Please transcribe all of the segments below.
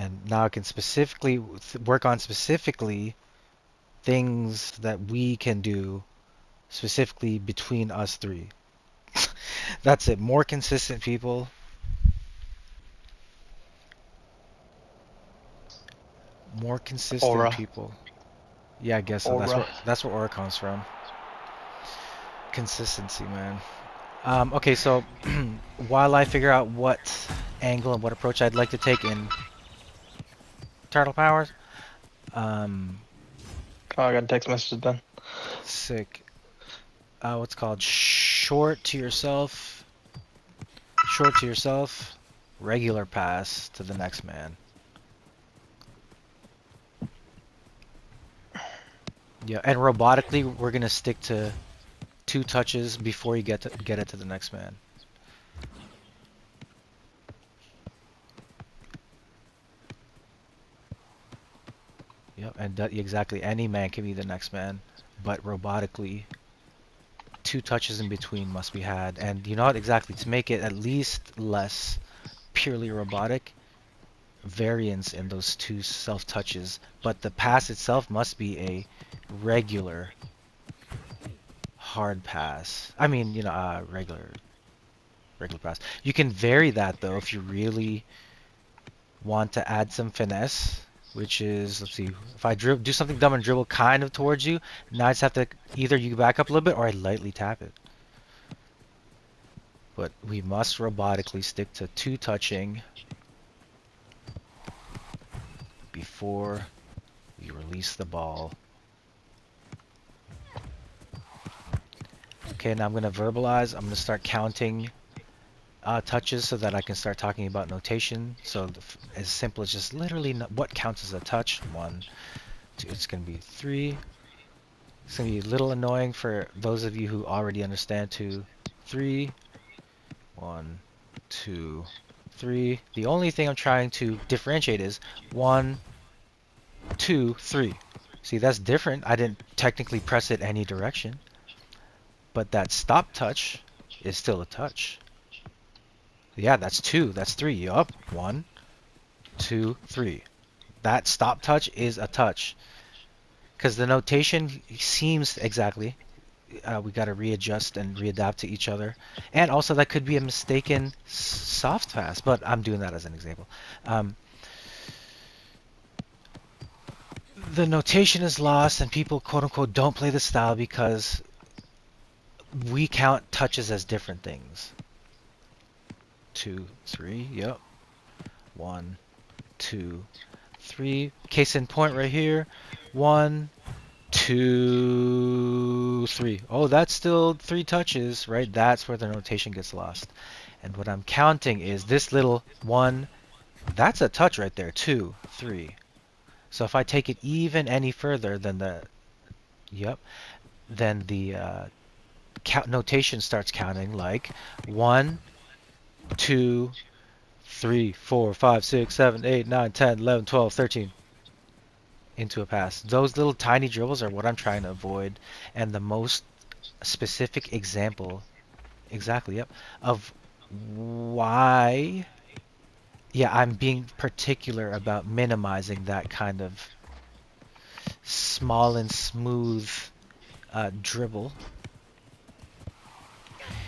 And now I can specifically work on specifically things that we can do specifically between us three. That's it. More consistent people. More consistent Aura. people. Yeah, I guess so. Aura. That's where aura comes from. Consistency, man. Okay, so while I figure out what angle and what approach I'd like to take in Turtle Powers, um, Oh, I got a text message then. sick. What's called short to yourself, short to yourself, regular pass to the next man. Yeah, and robotically, we're gonna stick to 2 touches before you get it to the next man. Yep, and that, exactly any man can be the next man, but robotically, 2 touches in between must be had. And you know what? Exactly, to make it at least less purely robotic, variance in those 2 self touches, but the pass itself must be a regular hard pass. I mean, regular pass. You can vary that though if you really want to add some finesse, which is, let's see, if I do something dumb and dribble kind of towards you, now I just have to either you back up a little bit or I lightly tap it. But we must robotically stick to 2 touching before we release the ball. Okay, now I'm going to verbalize. I'm going to start counting touches so that I can start talking about notation. So as simple as just literally what counts as a touch. 1, 2, it's going to be 3. It's going to be a little annoying for those of you who already understand 2, 3. 1, 2, 3. The only thing I'm trying to differentiate is 1, 2, 3. See, that's different. I didn't technically press it any direction, but that stop touch is still a touch. Yeah, that's 2. That's 3. Yup. 1, 2, 3. That stop touch is a touch. Because the notation seems exactly. We got to readjust and readapt to each other. And also, that could be a mistaken soft pass, but I'm doing that as an example. The notation is lost, and people, quote unquote, don't play the style because we count touches as different things. 2, 3. Yep. 1, 2, 3. Case in point right here. 1, 2, 3. Oh, that's still 3 touches, right? That's where the notation gets lost. And what I'm counting is this little 1. That's a touch right there. 2, 3. So if I take it even any further than yep, then the notation starts counting like 1, 2, 3, 4, 5, 6, 7, 8, 9, 10, 11, 12, 13 into a pass. Those little tiny dribbles are what I'm trying to avoid, and the most specific example, exactly, yep, of why, yeah, I'm being particular about minimizing that kind of small and smooth dribble.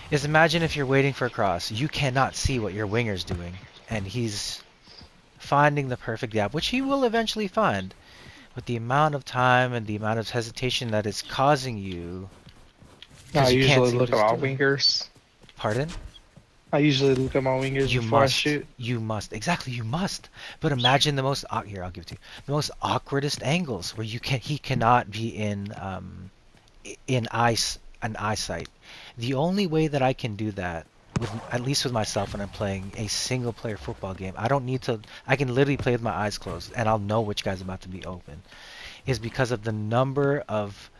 Is imagine if you're waiting for a cross, you cannot see what your winger's doing, and he's finding the perfect gap, which he will eventually find. With the amount of time and the amount of hesitation that it's causing you, I because you can't usually see what look at he's my doing. wingers. Pardon? I usually look at my wingers You before I must. shoot. You must. Exactly, you must. But imagine the most here, I'll give it to you. The most awkwardest angles where he cannot be in an eyesight. The only way that I can do that with at least with myself when I'm playing a single player football game, I don't need to I can literally play with my eyes closed and I'll know which guy's about to be open, is because of the number of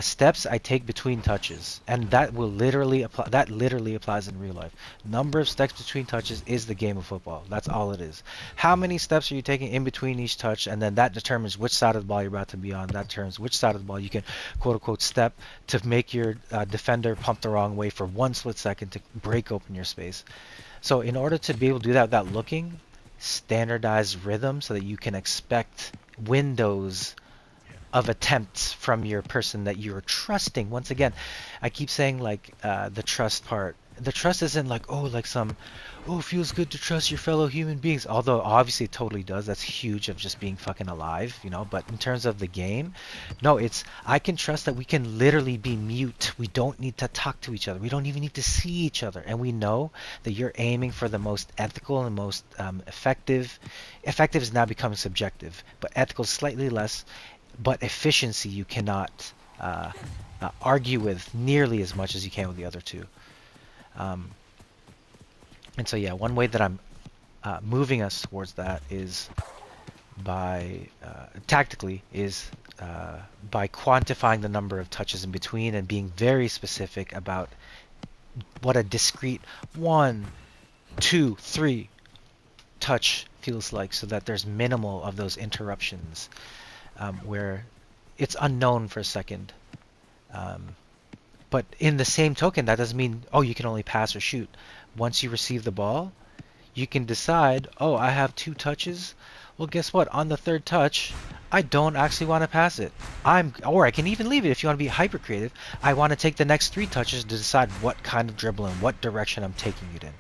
steps I take between touches, and that will literally apply. That literally applies in real life. Number of steps between touches is the game of football. That's all it is. How many steps are you taking in between each touch, and then that determines which side of the ball you're about to be on. That determines which side of the ball you can, quote unquote, step to make your defender pump the wrong way for 1 split second to break open your space. So in order to be able to do that without looking, standardized rhythm so that you can expect windows of attempts from your person that you're trusting. Once again, I keep saying like the trust part. The trust isn't like, oh, like some, oh, it feels good to trust your fellow human beings. Although obviously it totally does. That's huge of just being fucking alive, you know. But in terms of the game, no, it's I can trust that we can literally be mute. We don't need to talk to each other. We don't even need to see each other. And we know that you're aiming for the most ethical and most effective. Effective is now becoming subjective, but ethical is slightly less. But efficiency you cannot argue with nearly as much as you can with the other two. Um, and so yeah, one way that I'm moving us towards that is by tactically is by quantifying the number of touches in between and being very specific about what a discrete 1, 2, 3 touch feels like, so that there's minimal of those interruptions where it's unknown for a second. Um, but in the same token, that doesn't mean, oh, you can only pass or shoot. Once you receive the ball, you can decide, oh, I have 2 touches. Well, guess what? On the 3rd touch, I don't actually want to pass it. Or I can even leave it if you want to be hyper creative. I want to take the next 3 touches to decide what kind of dribble and what direction I'm taking it in.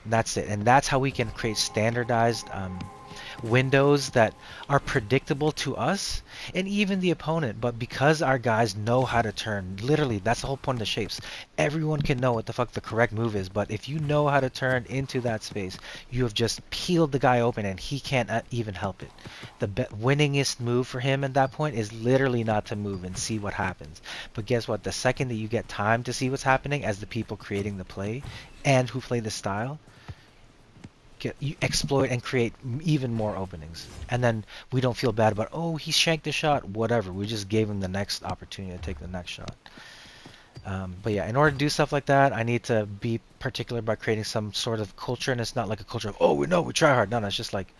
And that's it. And that's how we can create standardized windows that are predictable to us and even the opponent. But because our guys know how to turn, literally, that's the whole point of the shapes. Everyone can know what the fuck the correct move is, but if you know how to turn into that space, you have just peeled the guy open and he can't even help it. The winningest move for him at that point is literally not to move and see what happens. But guess what? The second that you get time to see what's happening as the people creating the play and who play the style, you exploit and create even more openings. And then we don't feel bad about, oh, he shanked the shot, whatever. We just gave him the next opportunity to take the next shot. But yeah, in order to do stuff like that, I need to be particular about creating some sort of culture. And it's not like a culture of, oh, we know, we try hard. No, it's just like,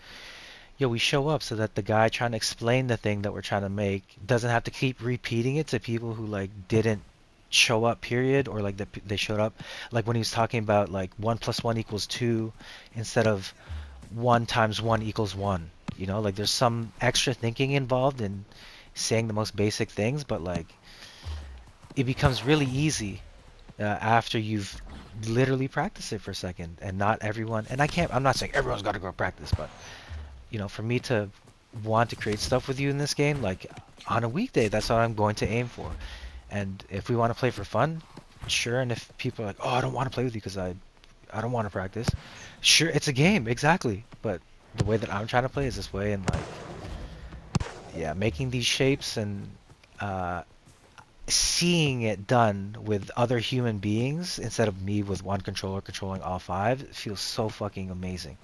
yo, we show up so that the guy trying to explain the thing that we're trying to make doesn't have to keep repeating it to people who like didn't show up, period, or like they showed up, like when he was talking about like 1 + 1 = 2 instead of 1 × 1 = 1. You know, like there's some extra thinking involved in saying the most basic things, but like it becomes really easy after you've literally practiced it for a second. And not everyone, and I'm not saying everyone's got to go practice, but you know, for me to want to create stuff with you in this game, like on a weekday, that's what I'm going to aim for. And if we want to play for fun, sure. And if people are like, oh, I don't want to play with you because I don't want to practice, sure, it's a game, exactly. But the way that I'm trying to play is this way, and like, yeah, making these shapes and seeing it done with other human beings instead of me with one controller controlling all 5 feels so fucking amazing.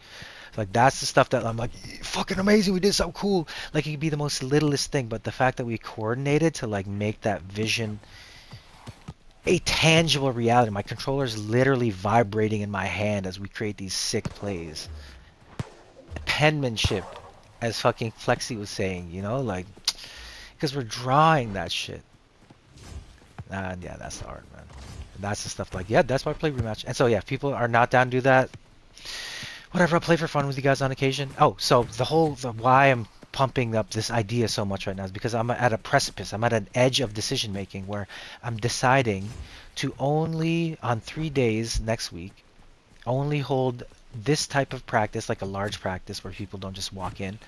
Like that's the stuff that I'm like, fucking amazing, we did so cool. Like it could be the most littlest thing, but the fact that we coordinated to like make that vision a tangible reality. My controller's literally vibrating in my hand as we create these sick plays. Penmanship, as fucking Flexi was saying, you know, like, because we're drawing that shit. And yeah, that's the art, man. And that's the stuff like, yeah, that's why I play rematch. And so yeah, if people are not down to do that, whatever, I'll play for fun with you guys on occasion. Oh, so why I'm pumping up this idea so much right now is because I'm at a precipice. I'm at an edge of decision making where I'm deciding to only, on 3 days next week, only hold this type of practice, like a large practice where people don't just walk in.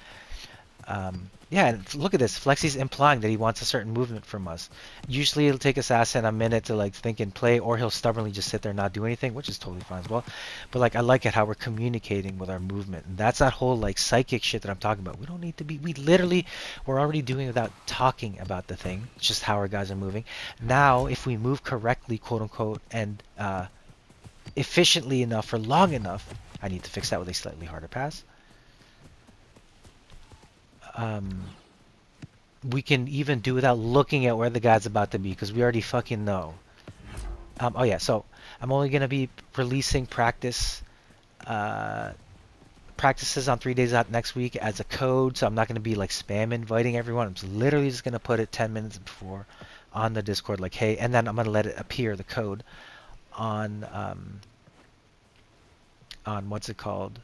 Yeah, and look at this. Flexi's implying that he wants a certain movement from us. Usually it'll take Assassin a minute to like think and play, or he'll stubbornly just sit there and not do anything, which is totally fine as well. But like I like it how we're communicating with our movement. And that's that whole like psychic shit that I'm talking about. We don't need to be, we're already doing it without talking about the thing. It's just how our guys are moving. Now, if we move correctly, quote unquote, and efficiently enough for long enough, I need to fix that with a slightly harder pass. We can even do without looking at where the guy's about to be because we already fucking know. Oh yeah, so I'm only gonna be releasing practices on 3 days out next week as a code, so I'm not gonna be like spam inviting everyone. I'm just literally just gonna put it 10 minutes before on the Discord, like hey, and then I'm gonna let it appear the code on what's it called?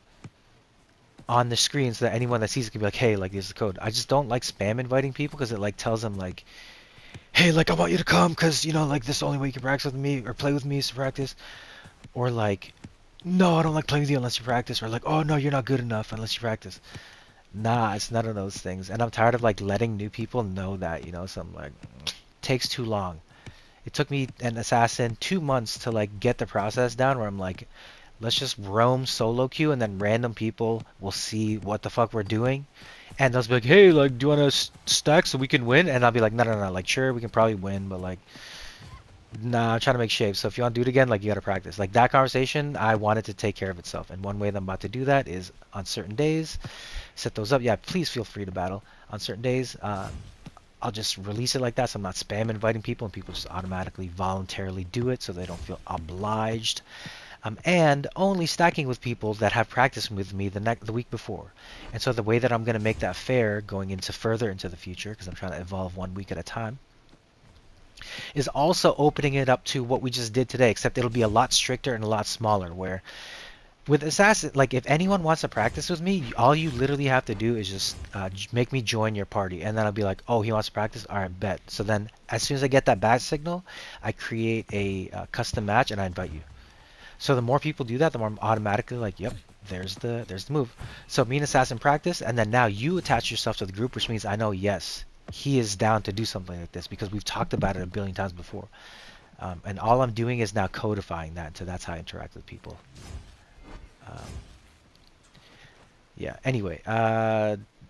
on the screen so that anyone that sees it can be like, hey, like there's the code. I just don't like spam inviting people because it like tells them like, hey, like I want you to come because you know like this is the only way you can practice with me or play with me is to practice, or like, no, I don't like playing with you unless you practice, or like, oh no, you're not good enough unless you practice. Nah, it's none of those things, and I'm tired of like letting new people know that, you know. So I'm like, takes too long. It took me an assassin 2 months to like get the process down where I'm like, let's just roam solo queue and then random people will see what the fuck we're doing. And they'll be like, hey, like, do you want to stack so we can win? And I'll be like, no, no, no, like, sure, we can probably win, but like, nah, I'm trying to make shape. So if you want to do it again, like, you got to practice. Like, that conversation, I wanted to take care of itself. And one way that I'm about to do that is on certain days, set those up. Yeah, please feel free to battle. On certain days, I'll just release it like that so I'm not spam inviting people and people just automatically voluntarily do it so they don't feel obliged. And only stacking with people that have practiced with me the week before. And so the way that I'm going to make that fair going into further into the future, because I'm trying to evolve 1 week at a time, is also opening it up to what we just did today, except it'll be a lot stricter and a lot smaller. Where with Assassin, like if anyone wants to practice with me, all you literally have to do is just make me join your party, and then I'll be like, oh, he wants to practice. All right, bet. So then, as soon as I get that bat signal, I create a custom match and I invite you. So the more people do that, the more I'm automatically like, yep, there's the move. So me and Assassin practice, and then now you attach yourself to the group, which means I know, yes, he is down to do something like this because we've talked about it a billion times before. And all I'm doing is now codifying that, so that's how I interact with people. Um, yeah. Anyway,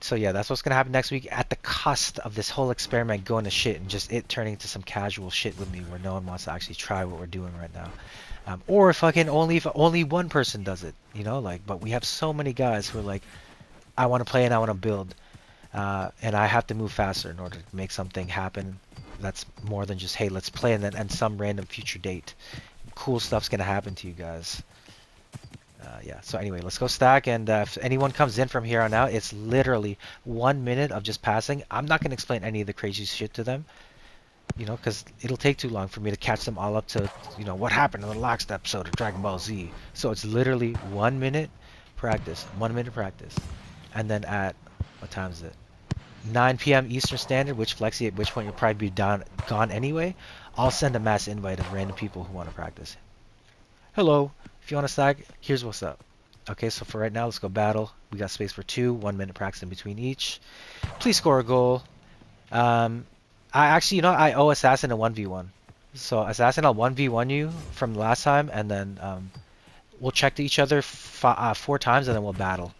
so yeah, that's what's gonna happen next week at the cusp of this whole experiment going to shit and just it turning into some casual shit with me where no one wants to actually try what we're doing right now. Or if only one person does it, you know, like, but we have so many guys who are like, I want to play and I want to build, and I have to move faster in order to make something happen. That's more than just, hey, let's play and then and some random future date. Cool stuff's gonna happen to you guys. Yeah, so anyway, let's go stack, and if anyone comes in from here on out, it's literally 1 minute of just passing. I'm not gonna explain any of the crazy shit to them, you know, because it'll take too long for me to catch them all up to, you know, what happened in the last episode of Dragon Ball Z. So it's literally 1 minute practice, 1 minute practice, and then at what time is it? 9 p.m. Eastern Standard, which Flexi, at which point you'll probably be gone anyway. I'll send a mass invite of random people who want to practice. Hello, if you want to stack, here's what's up. Okay, so for right now, let's go battle. We got space for two, 1 minute practice in between each. Please score a goal. Um, I actually, you know, I owe Assassin a 1v1. So Assassin, I'll 1v1 you from last time, and then we'll check to each other 4 times, and then we'll battle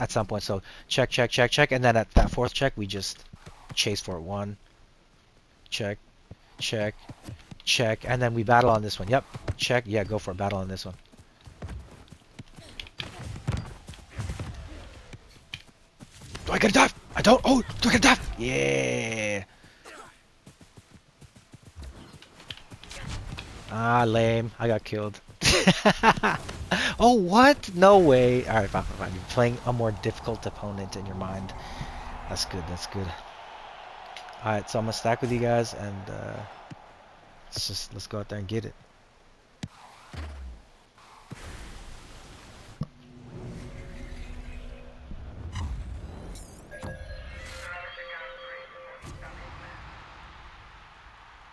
at some point. So check, check, check, check, and then at that fourth check, we just chase for it. One, check, check, check, and then we battle on this one. Yep, check. Yeah, go for a battle on this one. Do I get a dive? I don't. Oh, do I get a dive? Yeah. Ah, lame. I got killed. Oh, what? No way. Alright, fine, fine, fine. You're playing a more difficult opponent in your mind. That's good, that's good. Alright, so I'm gonna stack with you guys and let's go out there and get it.